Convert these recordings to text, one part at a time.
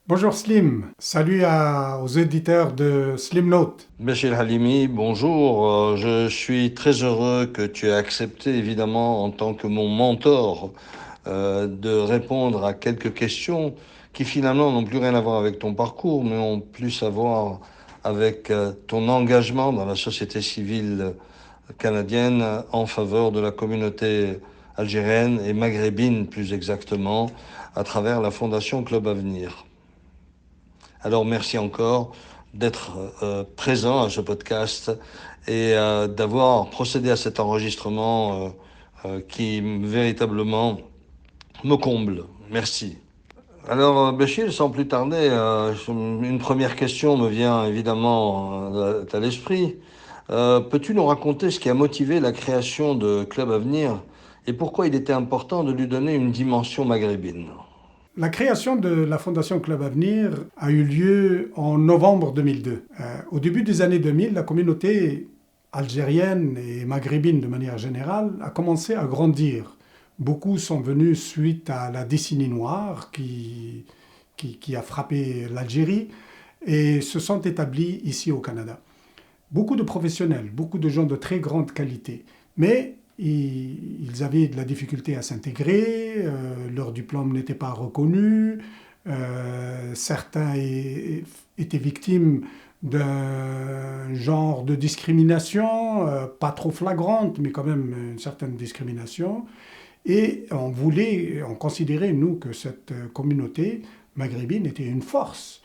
Bonjour Slim, salut aux éditeurs de Slim Note. Bachir Halimi, bonjour. Je suis très heureux que tu aies accepté, évidemment, en tant que mon mentor, de répondre à quelques questions qui finalement n'ont plus rien à voir avec ton parcours, mais ont plus à voir avec ton engagement dans la société civile canadienne en faveur de la communauté algérienne et maghrébine plus exactement, à travers la Fondation Club Avenir. Alors merci encore d'être présent à ce podcast et d'avoir procédé à cet enregistrement qui véritablement me comble. Merci. Alors Béchir, sans plus tarder, une première question me vient évidemment à l'esprit. Peux-tu nous raconter ce qui a motivé la création de Club Avenir et pourquoi il était important de lui donner une dimension maghrébine? La création de la Fondation Club Avenir a eu lieu en novembre 2002. Au début des années 2000, la communauté algérienne et maghrébine de manière générale a commencé à grandir. Beaucoup sont venus suite à la décennie noire qui a frappé l'Algérie et se sont établis ici au Canada. Beaucoup de professionnels, beaucoup de gens de très grande qualité, mais ils avaient de la difficulté à s'intégrer, leur diplôme n'était pas reconnu, certains étaient victimes d'un genre de discrimination, pas trop flagrante, mais quand même une certaine discrimination. Et on considérait, nous, que cette communauté maghrébine était une force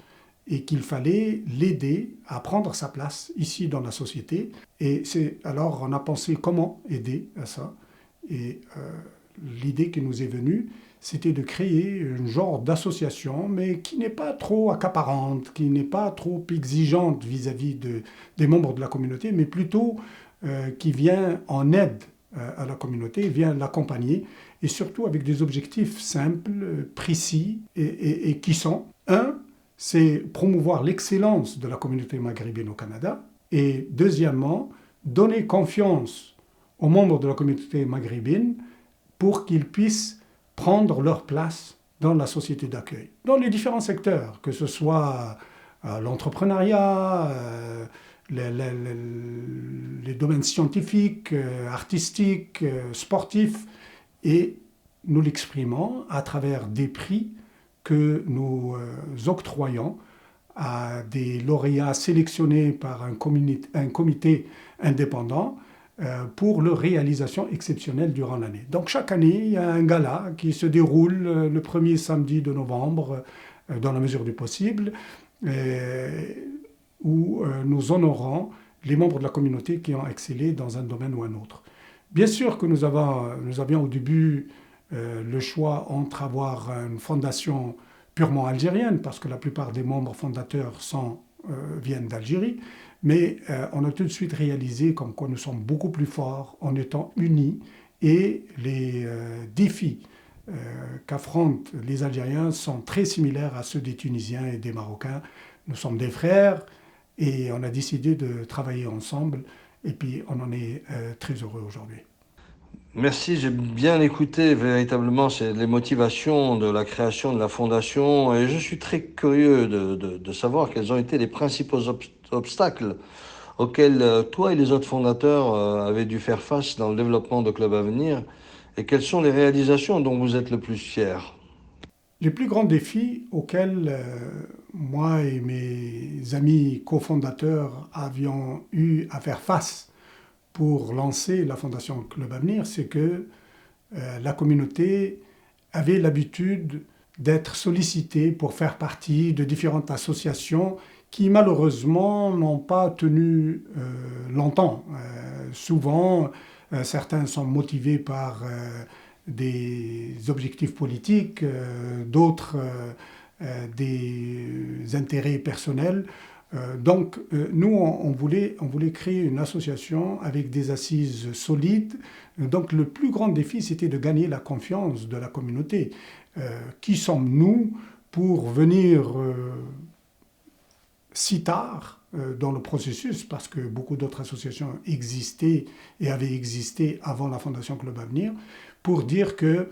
et qu'il fallait l'aider à prendre sa place ici dans la société. Et alors on a pensé comment aider à ça. Et l'idée qui nous est venue, c'était de créer un genre d'association, mais qui n'est pas trop accaparante, qui n'est pas trop exigeante vis-à-vis des membres de la communauté, mais plutôt qui vient en aide à la communauté, vient l'accompagner, et surtout avec des objectifs simples, précis, et qui sont, un, c'est promouvoir l'excellence de la communauté maghrébine au Canada, et deuxièmement, donner confiance aux membres de la communauté maghrébine pour qu'ils puissent prendre leur place dans la société d'accueil, dans les différents secteurs, que ce soit l'entrepreneuriat, les domaines scientifiques, artistiques, sportifs, et nous l'exprimons à travers des prix que nous octroyons à des lauréats sélectionnés par un comité indépendant pour leur réalisation exceptionnelle durant l'année. Donc chaque année, il y a un gala qui se déroule le premier samedi de novembre, dans la mesure du possible, où nous honorons les membres de la communauté qui ont excellé dans un domaine ou un autre. Bien sûr que nous avions au début le choix entre avoir une fondation purement algérienne, parce que la plupart des membres fondateurs viennent d'Algérie, mais on a tout de suite réalisé comme quoi nous sommes beaucoup plus forts en étant unis, et les défis qu'affrontent les Algériens sont très similaires à ceux des Tunisiens et des Marocains. Nous sommes des frères et on a décidé de travailler ensemble, et puis on en est très heureux aujourd'hui. Merci, j'ai bien écouté véritablement les motivations de la création de la fondation et je suis très curieux de savoir quels ont été les principaux obstacles auxquels toi et les autres fondateurs avez dû faire face dans le développement de Club Avenir et quelles sont les réalisations dont vous êtes le plus fiers. Les plus grands défis auxquels moi et mes amis cofondateurs avions eu à faire face pour lancer la Fondation Club Avenir, c'est que la communauté avait l'habitude d'être sollicitée pour faire partie de différentes associations qui malheureusement n'ont pas tenu longtemps. Souvent, certains sont motivés par des objectifs politiques, d'autres des intérêts personnels. Nous, on voulait créer une association avec des assises solides. Donc, le plus grand défi, c'était de gagner la confiance de la communauté. Qui sommes-nous pour venir si tard dans le processus, parce que beaucoup d'autres associations existaient et avaient existé avant la Fondation Club Avenir, pour dire que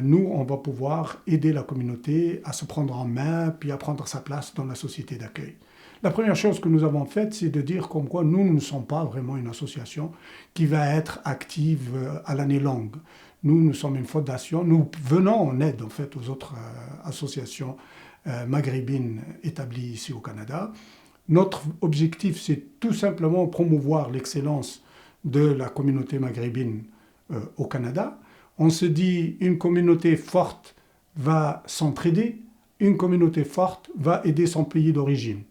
nous, on va pouvoir aider la communauté à se prendre en main, puis à prendre sa place dans la société d'accueil. La première chose que nous avons faite, c'est de dire comme quoi nous ne sommes pas vraiment une association qui va être active à l'année longue. Nous sommes une fondation, nous venons en aide en fait aux autres associations maghrébines établies ici au Canada. Notre objectif, c'est tout simplement promouvoir l'excellence de la communauté maghrébine au Canada. On se dit une communauté forte va s'entraider, une communauté forte va aider son pays d'origine.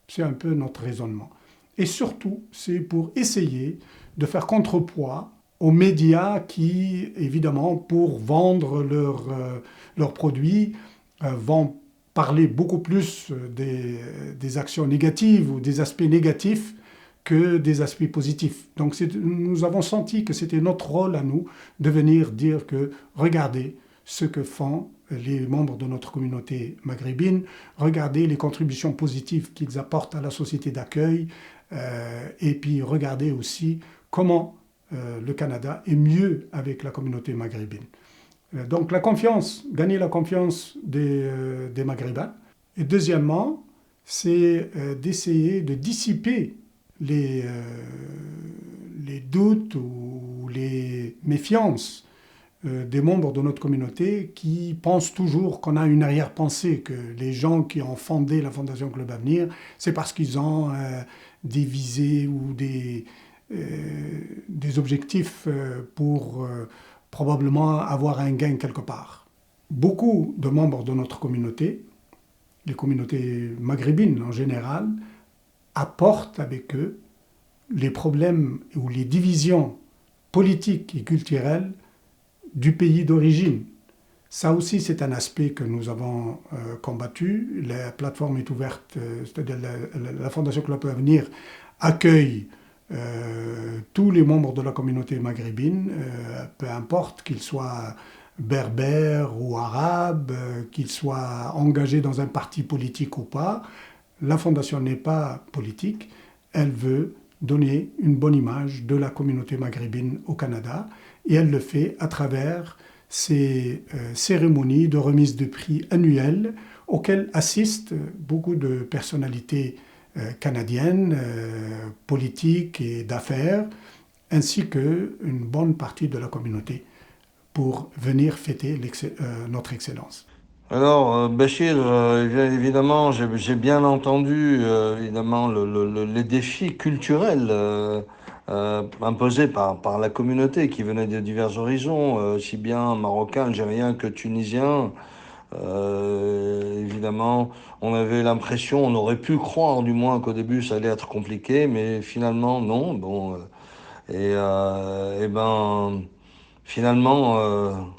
C'est un peu notre raisonnement. Et surtout, c'est pour essayer de faire contrepoids aux médias qui, évidemment, pour vendre leurs produits, vont parler beaucoup plus des actions négatives ou des aspects négatifs que des aspects positifs. Donc nous avons senti que c'était notre rôle à nous de venir dire que regardez ce que font les membres de notre communauté maghrébine, regardez les contributions positives qu'ils apportent à la société d'accueil, et puis regardez aussi comment le Canada est mieux avec la communauté maghrébine. Donc la confiance, gagner la confiance des Maghrébins. Et deuxièmement, c'est d'essayer de dissiper les doutes ou les méfiances des membres de notre communauté qui pensent toujours qu'on a une arrière-pensée, que les gens qui ont fondé la Fondation Club Avenir, c'est parce qu'ils ont des visées ou des objectifs pour probablement avoir un gain quelque part. Beaucoup de membres de notre communauté, les communautés maghrébines en général, apportent avec eux les problèmes ou les divisions politiques et culturelles du pays d'origine. Ça aussi, c'est un aspect que nous avons combattu. La plateforme est ouverte, c'est-à-dire la Fondation Club Avenir accueille tous les membres de la communauté maghrébine, peu importe qu'ils soient berbères ou arabes, qu'ils soient engagés dans un parti politique ou pas. La Fondation n'est pas politique, elle veut donner une bonne image de la communauté maghrébine au Canada et elle le fait à travers ces cérémonies de remise de prix annuelles auxquelles assistent beaucoup de personnalités canadiennes, politiques et d'affaires, ainsi qu'une bonne partie de la communauté pour venir fêter notre excellence. Alors, Bachir, évidemment, j'ai bien entendu évidemment les défis culturels imposés par la communauté qui venait de divers horizons, aussi bien marocains, algériens que tunisiens. Évidemment, on avait l'impression, on aurait pu croire du moins qu'au début ça allait être compliqué, mais finalement non. Bon, et ben, finalement,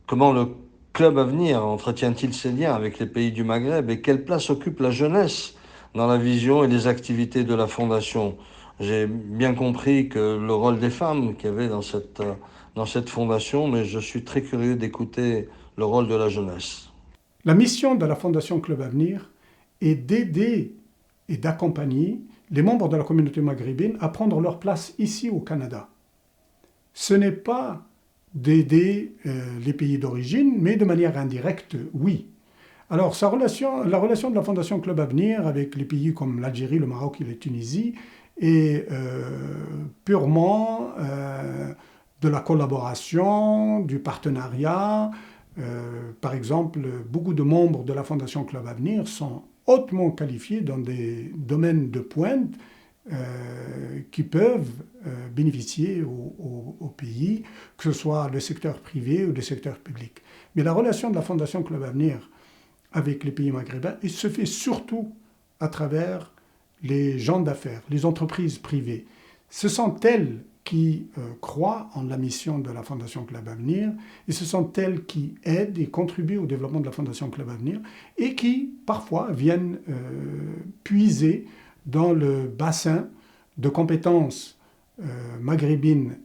comment le Club Avenir entretient-il ses liens avec les pays du Maghreb et quelle place occupe la jeunesse dans la vision et les activités de la Fondation? J'ai bien compris que le rôle des femmes qu'il y avait dans cette fondation, mais je suis très curieux d'écouter le rôle de la jeunesse. La mission de la Fondation Club Avenir est d'aider et d'accompagner les membres de la communauté maghrébine à prendre leur place ici au Canada. Ce n'est pas d'aider les pays d'origine, mais de manière indirecte, oui. Alors, la relation de la Fondation Club Avenir avec les pays comme l'Algérie, le Maroc et la Tunisie est purement de la collaboration, du partenariat. Par exemple, beaucoup de membres de la Fondation Club Avenir sont hautement qualifiés dans des domaines de pointe qui peuvent bénéficier au pays, que ce soit le secteur privé ou le secteur public. Mais la relation de la Fondation Club Avenir avec les pays maghrébins se fait surtout à travers les gens d'affaires, les entreprises privées. Ce sont elles qui croient en la mission de la Fondation Club Avenir et ce sont elles qui aident et contribuent au développement de la Fondation Club Avenir et qui, parfois, viennent puiser dans le bassin de compétences maghrébines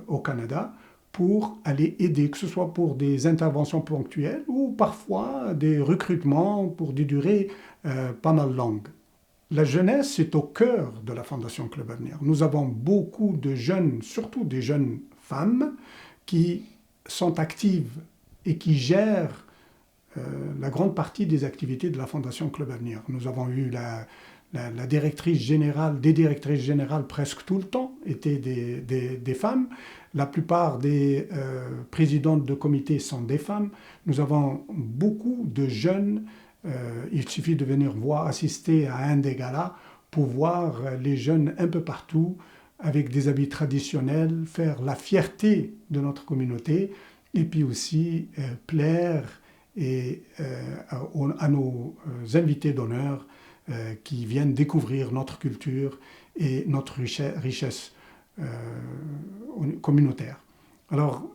au Canada pour aller aider, que ce soit pour des interventions ponctuelles ou parfois des recrutements pour des durées pas mal longues. La jeunesse est au cœur de la Fondation Club Avenir. Nous avons beaucoup de jeunes, surtout des jeunes femmes, qui sont actives et qui gère la grande partie des activités de la Fondation Club Avenir. Nous avons eu la directrice générale, des directrices générales presque tout le temps étaient des femmes. La plupart des présidentes de comités sont des femmes. Nous avons beaucoup de jeunes. Il suffit de venir assister à un des galas pour voir les jeunes un peu partout avec des habits traditionnels, faire la fierté de notre communauté et puis aussi plaire à nos invités d'honneur qui viennent découvrir notre culture et notre richesse communautaire. Alors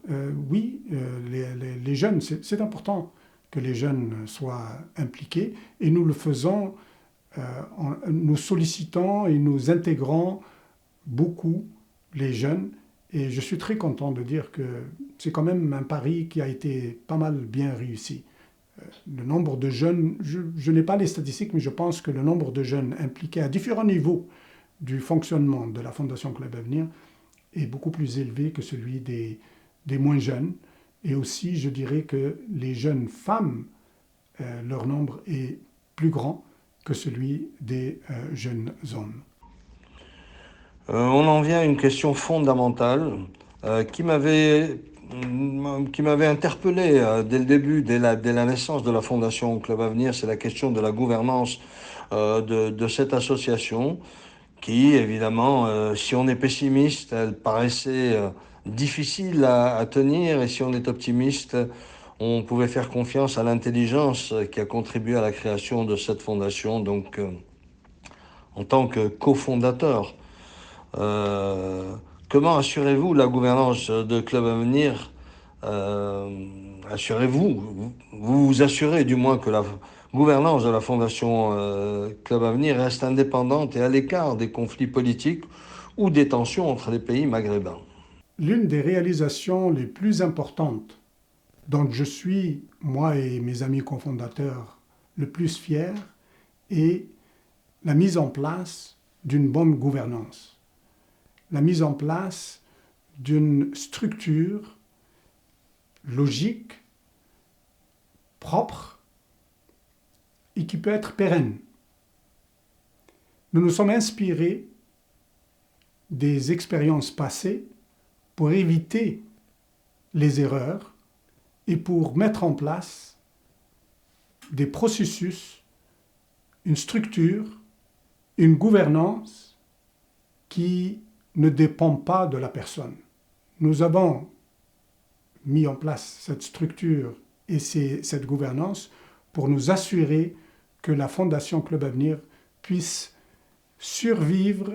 oui, les jeunes, c'est important que les jeunes soient impliqués et nous le faisons en nous sollicitant et nous intégrant beaucoup les jeunes. Et je suis très content de dire que c'est quand même un pari qui a été pas mal bien réussi. Le nombre de jeunes, je n'ai pas les statistiques, mais je pense que le nombre de jeunes impliqués à différents niveaux du fonctionnement de la Fondation Club Avenir est beaucoup plus élevé que celui des moins jeunes. Et aussi, je dirais que les jeunes femmes, leur nombre est plus grand que celui des jeunes hommes. On en vient à une question fondamentale qui m'avait interpellé dès le début, dès la naissance de la Fondation Club Avenir. C'est la question de la gouvernance de cette association qui, évidemment, si on est pessimiste, elle paraissait difficile à tenir, et si on est optimiste, on pouvait faire confiance à l'intelligence qui a contribué à la création de cette fondation. Donc, en tant que cofondateur, comment assurez-vous la gouvernance de Club Avenir? Vous vous assurez du moins que la gouvernance de la Fondation Club Avenir reste indépendante et à l'écart des conflits politiques ou des tensions entre les pays maghrébins. L'une des réalisations les plus importantes dont je suis, moi et mes amis cofondateurs, le plus fiers est la mise en place d'une bonne gouvernance, la mise en place d'une structure logique, propre et qui peut être pérenne. Nous nous sommes inspirés des expériences passées pour éviter les erreurs et pour mettre en place des processus, une structure, une gouvernance qui ne dépend pas de la personne. Nous avons mis en place cette structure et cette gouvernance pour nous assurer que la Fondation Club Avenir puisse survivre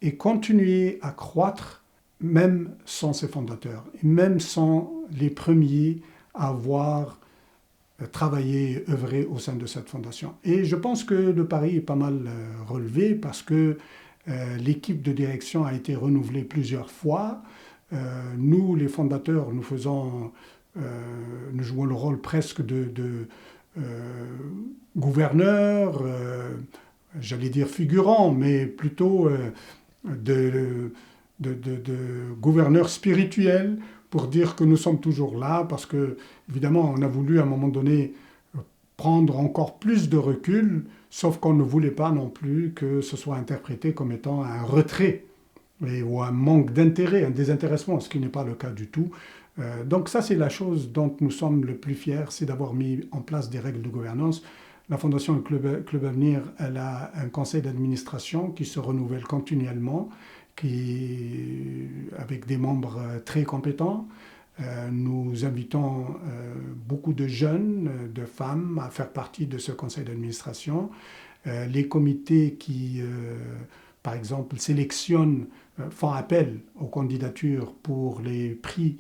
et continuer à croître même sans ses fondateurs, et même sans les premiers à avoir travaillé et œuvré au sein de cette fondation. Et je pense que le pari est pas mal relevé parce que l'équipe de direction a été renouvelée plusieurs fois. Nous, les fondateurs, nous jouons le rôle presque de gouverneur, j'allais dire figurant, mais plutôt de gouverneur spirituel pour dire que nous sommes toujours là, parce que, évidemment, on a voulu à un moment donné prendre encore plus de recul, sauf qu'on ne voulait pas non plus que ce soit interprété comme étant un retrait ou un manque d'intérêt, un désintéressement, ce qui n'est pas le cas du tout. Donc ça, c'est la chose dont nous sommes le plus fiers, c'est d'avoir mis en place des règles de gouvernance. La Fondation Club Avenir, elle a un conseil d'administration qui se renouvelle continuellement, avec des membres très compétents. Nous invitons beaucoup de jeunes, de femmes à faire partie de ce conseil d'administration. Les comités qui, par exemple, font appel aux candidatures pour les prix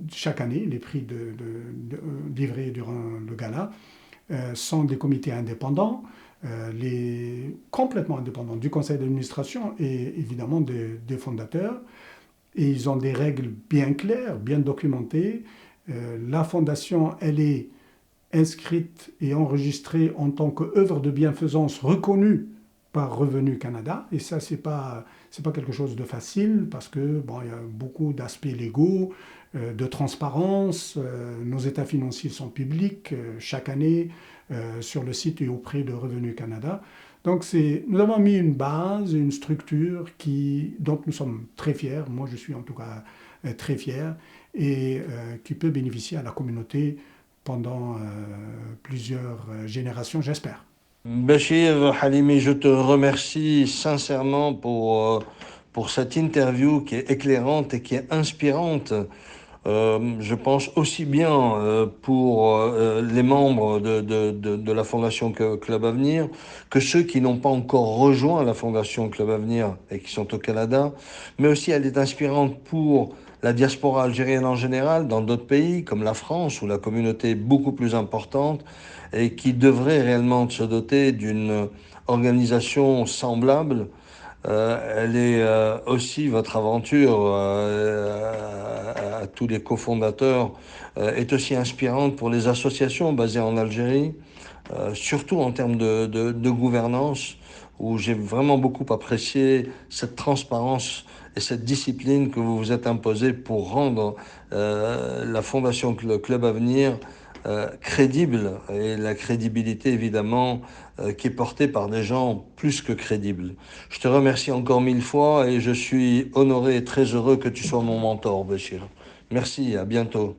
chaque année, les prix livrés durant le gala, sont des comités indépendants, complètement indépendants du conseil d'administration et évidemment des fondateurs. Et ils ont des règles bien claires, bien documentées. La fondation, elle est inscrite et enregistrée en tant qu'œuvre de bienfaisance reconnue par Revenu Canada. Et ça, c'est pas quelque chose de facile parce que bon, il y a beaucoup d'aspects légaux, de transparence. Nos états financiers sont publics chaque année sur le site et auprès de Revenu Canada. Donc nous avons mis une base, une structure dont nous sommes très fiers. Moi, je suis en tout cas très fier et qui peut bénéficier à la communauté pendant plusieurs générations, j'espère. Bachir Halimi, je te remercie sincèrement pour cette interview qui est éclairante et qui est inspirante. Je pense aussi bien pour les membres de la Fondation Club Avenir que ceux qui n'ont pas encore rejoint la Fondation Club Avenir et qui sont au Canada, mais aussi elle est inspirante pour la diaspora algérienne en général, dans d'autres pays comme la France où la communauté est beaucoup plus importante et qui devrait réellement se doter d'une organisation semblable. Elle est aussi votre aventure à tous les cofondateurs est aussi inspirante pour les associations basées en Algérie, surtout en termes de gouvernance, où j'ai vraiment beaucoup apprécié cette transparence et cette discipline que vous vous êtes imposée pour rendre la Fondation Club Avenir crédible, et la crédibilité évidemment qui est portée par des gens plus que crédibles. Je te remercie encore 1000 fois et je suis honoré et très heureux que tu sois mon mentor, Béchir. Merci, à bientôt.